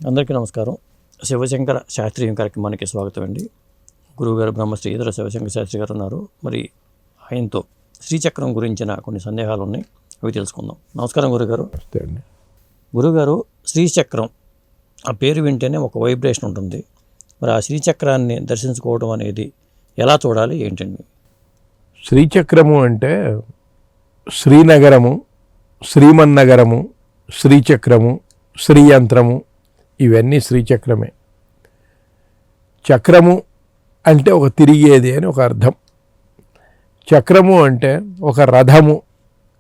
అందరికీ నమస్కారం. శివశంకర శాస్త్రీయం కార్యక్రమానికి స్వాగతం అండి. గురువుగారు బ్రహ్మశ్రీ ఇతర శివశంకర శాస్త్రి గారు ఉన్నారు. మరి ఆయనతో శ్రీచక్రం గురించిన కొన్ని సందేహాలు ఉన్నాయి, అవి తెలుసుకుందాం. నమస్కారం గురుగారు. గురుగారు, శ్రీచక్రం ఆ పేరు వింటేనే ఒక వైబ్రేషన్ ఉంటుంది. మరి ఆ శ్రీచక్రాన్ని దర్శించుకోవడం అనేది ఎలా చూడాలి, ఏంటండి? శ్రీచక్రము అంటే శ్రీనగరము, శ్రీమన్నగరము, శ్రీచక్రము, శ్రీయంత్రము, ఇవన్నీ శ్రీచక్రమే. చక్రము అంటే ఒక తిరిగేది అని ఒక అర్థం. చక్రము అంటే ఒక రథము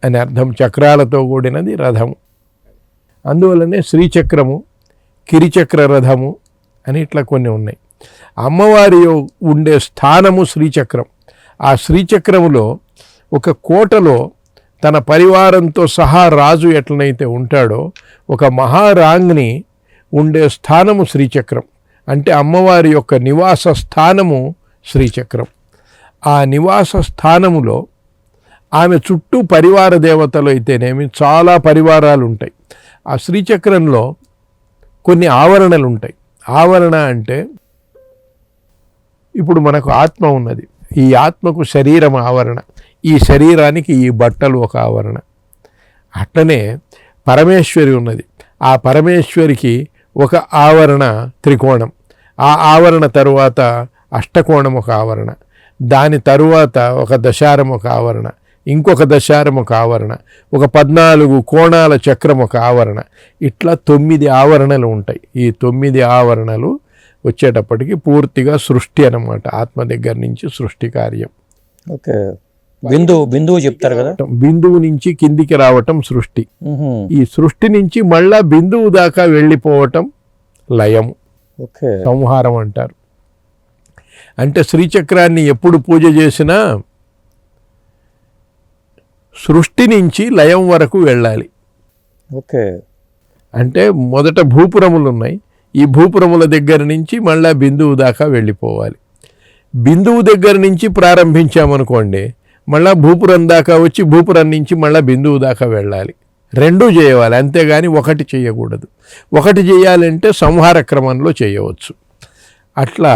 అని అర్థం. చక్రాలతో కూడినది రథము. అందువల్లనే శ్రీచక్రము, కిరిచక్ర రథము అని ఇట్లా కొన్ని ఉన్నాయి. అమ్మవారి ఉండే స్థానము శ్రీచక్రం. ఆ శ్రీచక్రములో ఒక కోటలో తన పరివారంతో సహా రాజు ఎట్లనైతే ఉంటాడో ఒక మహారాజ్ఞి ఉండే స్థానము శ్రీచక్రం. అంటే అమ్మవారి యొక్క నివాస స్థానము శ్రీచక్రం. ఆ నివాస స్థానములో ఆమె చుట్టూ పరివార దేవతలు అయితేనేమి చాలా పరివారాలు ఉంటాయి. ఆ శ్రీచక్రంలో కొన్ని ఆవరణలు ఉంటాయి. ఆవరణ అంటే ఇప్పుడు మనకు ఆత్మ ఉన్నది. ఈ ఆత్మకు శరీరం ఆవరణ, ఈ శరీరానికి ఈ బట్టలు ఒక ఆవరణ. అట్లనే పరమేశ్వరి ఉన్నది. ఆ పరమేశ్వరికి ఒక ఆవరణ త్రికోణం, ఆ ఆవరణ తరువాత అష్టకోణం ఒక ఆవరణ, దాని తరువాత ఒక దశారం ఒక ఆవరణ, ఇంకొక దశారం ఒక ఆవరణ, ఒక 14 కోణాల చక్రం ఒక ఆవరణ. ఇట్లా 9 ఆవరణలు ఉంటాయి. ఈ 9 ఆవరణలు వచ్చేటప్పటికి పూర్తిగా సృష్టి అన్నమాట. ఆత్మ దగ్గర నుంచి సృష్టి కార్యం. ఓకే, బిందువు చెప్తారు కదా. బిందువు నుంచి కిందికి రావటం సృష్టి. ఈ సృష్టి నుంచి మళ్ళా బిందువు దాకా వెళ్ళిపోవటం లయము, సంహారం అంటారు. అంటే శ్రీచక్రాన్ని ఎప్పుడు పూజ చేసినా సృష్టి నుంచి లయం వరకు వెళ్ళాలి. ఓకే, అంటే మొదట భూపురములు ఉన్నాయి. ఈ భూపురముల దగ్గర నుంచి మళ్ళా బిందువు దాకా వెళ్ళిపోవాలి. బిందువు దగ్గర నుంచి ప్రారంభించామనుకోండి, మళ్ళా భూపురం దాకా వచ్చి భూపురం నుంచి మళ్ళీ బిందువు దాకా వెళ్ళాలి. రెండూ చేయాలి, అంతేగాని ఒకటి చేయకూడదు. ఒకటి చేయాలంటే సంహార క్రమంలో చేయవచ్చు. అట్లా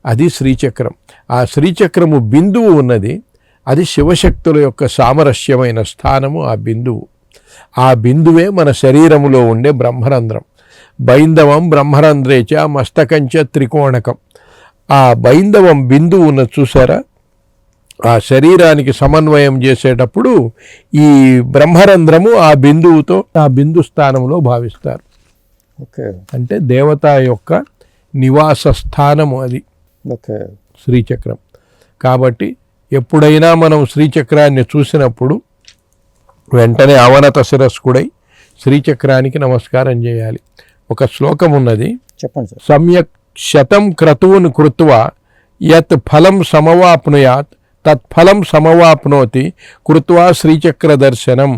అది శ్రీచక్రం. ఆ శ్రీచక్రము బిందువు ఉన్నది. అది శివశక్తుల యొక్క సామరస్యమైన స్థానము ఆ బిందువు. ఆ బిందువే మన శరీరములో ఉండే బ్రహ్మరంధ్రం. బైందవం బ్రహ్మరంధ్రేచ మస్తకంచ త్రికోణకం. ఆ బైందవం బిందువు ఉన్న చూసారా, ఆ శరీరానికి సమన్వయం చేసేటప్పుడు ఈ బ్రహ్మరంధ్రము ఆ బిందువుతో ఆ బిందు స్థానంలో భావిస్తారు. ఓకే, అంటే దేవత యొక్క నివాస స్థానము అది శ్రీచక్రం. కాబట్టి ఎప్పుడైనా మనం శ్రీచక్రాన్ని చూసినప్పుడు వెంటనే అవనత శిరస్కుడై శ్రీచక్రానికి నమస్కారం చేయాలి. ఒక శ్లోకం ఉన్నది, చెప్పండి. సమ్యక్ శతం క్రతువును కృత్వా యత్ ఫలం సమవాప్నుయాత్ తత్ఫలం సమవాప్నోతి కృత్వా శ్రీచక్ర దర్శనం.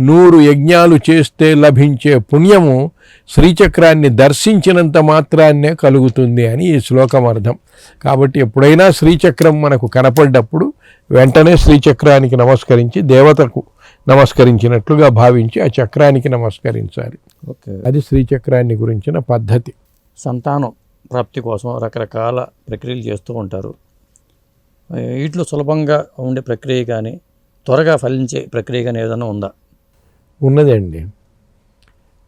100 యజ్ఞాలు చేస్తే లభించే పుణ్యము శ్రీచక్రాన్ని దర్శించినంత మాత్రాన్నే కలుగుతుంది అని ఈ శ్లోకం అర్థం. కాబట్టి ఎప్పుడైనా శ్రీచక్రం మనకు కనపడ్డప్పుడు వెంటనే శ్రీచక్రానికి నమస్కరించి దేవతకు నమస్కరించినట్లుగా భావించి ఆ చక్రానికి నమస్కరించాలి. ఓకే, అది శ్రీచక్రాన్ని గురించిన పద్ధతి. సంతానం ప్రాప్తి కోసం రకరకాల ప్రక్రియలు చేస్తూ ఉంటారు. వీటిలో సులభంగా ఉండే ప్రక్రియ కానీ త్వరగా ఫలించే ప్రక్రియ కానీ ఏదైనా ఉందా? ఉన్నదండి.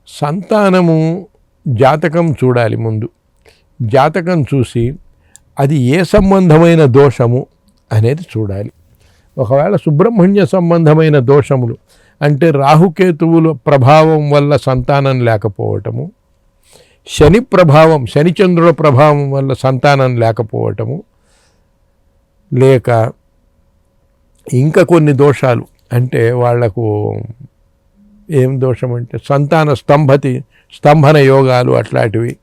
సంతానము జాతకం చూడాలి ముందు. జాతకం చూసి అది ఏ సంబంధమైన దోషము అనేది చూడాలి. ఒకవేళ సుబ్రహ్మణ్య సంబంధమైన దోషములు అంటే రాహుకేతువుల ప్రభావం వల్ల సంతానం లేకపోవటము, శని ప్రభావం శనిచంద్రుల ప్రభావం వల్ల సంతానం లేకపోవటము, లేక ఇంకా కొన్ని దోషాలు అంటే వాళ్లకు ఏం దోషం అంటే సంతాన స్తంభన యోగాలు అట్లాంటివి.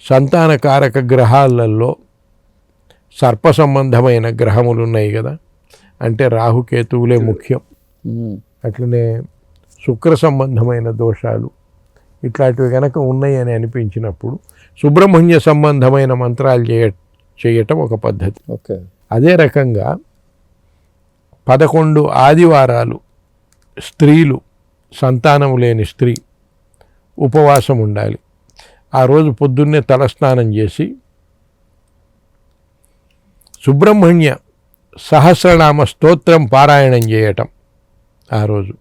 సంతానకారక గ్రహాలలో సర్ప సంబంధమైన గ్రహములు ఉన్నాయి కదా, అంటే రాహుకేతువులే ముఖ్యం. అట్లనే శుక్ర సంబంధమైన దోషాలు ఇట్లాంటివి కనుక ఉన్నాయి అని అనిపించినప్పుడు సుబ్రహ్మణ్య సంబంధమైన మంత్రాలు చేయటం ఒక పద్ధతి. ఓకే, అదే రకంగా 11 ఆదివారాలు స్త్రీలు, సంతానం లేని స్త్రీ ఉపవాసం ఉండాలి. ఆ రోజు పొద్దున్నే తలస్నానం చేసి సుబ్రహ్మణ్య సహస్రనామ స్తోత్రం పారాయణం చేయటం. ఆ రోజు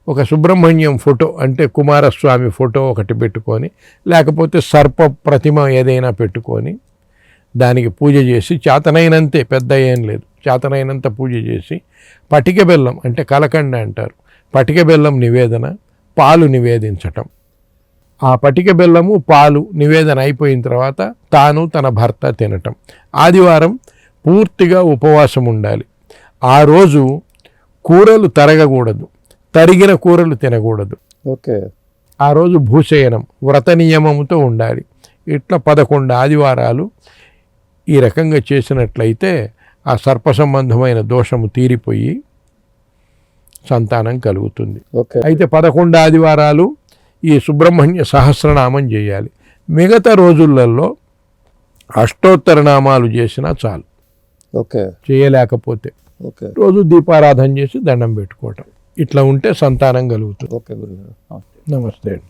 ఒక సుబ్రహ్మణ్యం ఫోటో అంటే కుమారస్వామి ఫోటో ఒకటి పెట్టుకొని, లేకపోతే సర్ప ప్రతిమ ఏదైనా పెట్టుకొని దానికి పూజ చేసి, చేతనైనంతే, పెద్ద ఏం లేదు, చేతనైనంత పూజ చేసి పటిక బెల్లం అంటే కలకండ అంటారు, పటిక బెల్లం నివేదన, పాలు నివేదించటం. ఆ పటిక బెల్లము పాలు నివేదన అయిపోయిన తర్వాత తాను తన భర్త తినటం. ఆదివారం పూర్తిగా ఉపవాసం ఉండాలి. ఆ రోజు కూరలు తరగకూడదు, తరిగిన కూరలు తినకూడదు. ఓకే. ఆ రోజు భూశయనం వ్రత నియమముతో ఉండాలి. ఇట్లా 11 ఆదివారాలు ఈ రకంగా చేసినట్లయితే ఆ సర్ప సంబంధమైన దోషము తీరిపోయి సంతానం కలుగుతుంది. ఓకే. అయితే 11 ఆదివారాలు ఈ సుబ్రహ్మణ్య సహస్రనామం చేయాలి. మిగతా రోజులలో అష్టోత్తర నామాలు చేసినా చాలు. ఓకే. చేయలేకపోతే ఓకే. రోజు దీపారాధన చేసి దండం పెట్టుకోవటం. ఇట్లా ఉంటే సంతానం కలుగుతుంది. ఓకే గురుగారు. నమస్తే అండి.